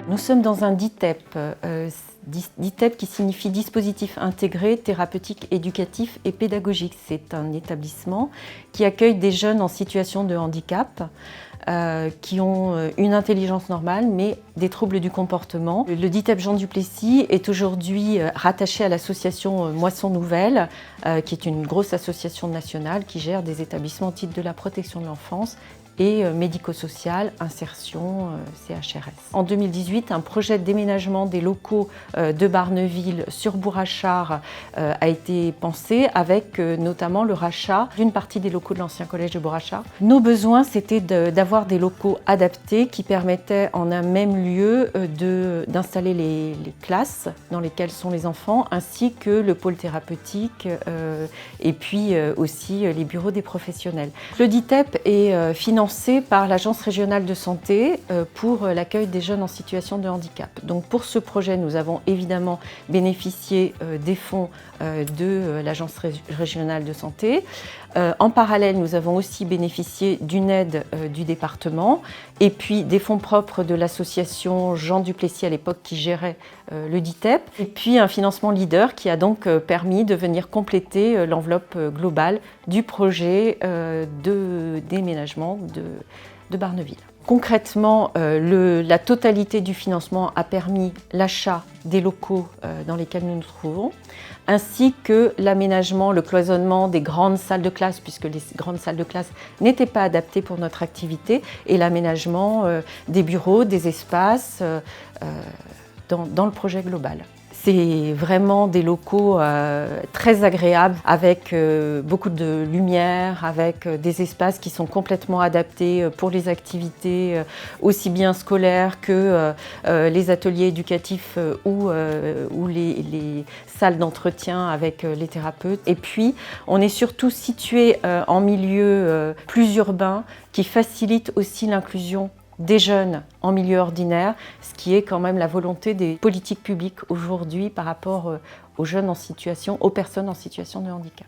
Nous sommes dans un DITEP, DITEP qui signifie dispositif intégré, thérapeutique, éducatif et pédagogique. C'est un établissement qui accueille des jeunes en situation de handicap, qui ont une intelligence normale mais des troubles du comportement. Le DITEP Jean Duplessis est aujourd'hui rattaché à l'association Moisson Nouvelle, qui est une grosse association nationale qui gère des établissements au titre de la protection de l'enfance et médico-social, insertion, CHRS. En 2018, un projet de déménagement des locaux de Barneville sur Bourrachard a été pensé avec notamment le rachat d'une partie des locaux de l'ancien collège de Bourrachard. Nos besoins, c'était d'avoir des locaux adaptés qui permettaient en un même lieu d'installer les classes dans lesquelles sont les enfants, ainsi que le pôle thérapeutique et puis aussi les bureaux des professionnels. Le DITEP est financé par l'Agence régionale de santé pour l'accueil des jeunes en situation de handicap. Donc pour ce projet, nous avons évidemment bénéficié des fonds de l'Agence régionale de santé. En parallèle, nous avons aussi bénéficié d'une aide du département et puis des fonds propres de l'association Jean Duplessis à l'époque qui gérait le DITEP, et puis un financement leader qui a donc permis de venir compléter l'enveloppe globale du projet de déménagement de Barneville. Concrètement, la totalité du financement a permis l'achat des locaux dans lesquels nous nous trouvons, ainsi que l'aménagement, le cloisonnement des grandes salles de classe, puisque les grandes salles de classe n'étaient pas adaptées pour notre activité, et l'aménagement des bureaux, des espaces dans le projet global. C'est vraiment des locaux très agréables, avec beaucoup de lumière, avec des espaces qui sont complètement adaptés pour les activités aussi bien scolaires que les ateliers éducatifs ou les salles d'entretien avec les thérapeutes. Et puis, on est surtout situé en milieu plus urbain qui facilite aussi l'inclusion des jeunes en milieu ordinaire, ce qui est quand même la volonté des politiques publiques aujourd'hui par rapport aux jeunes en situation, aux personnes en situation de handicap.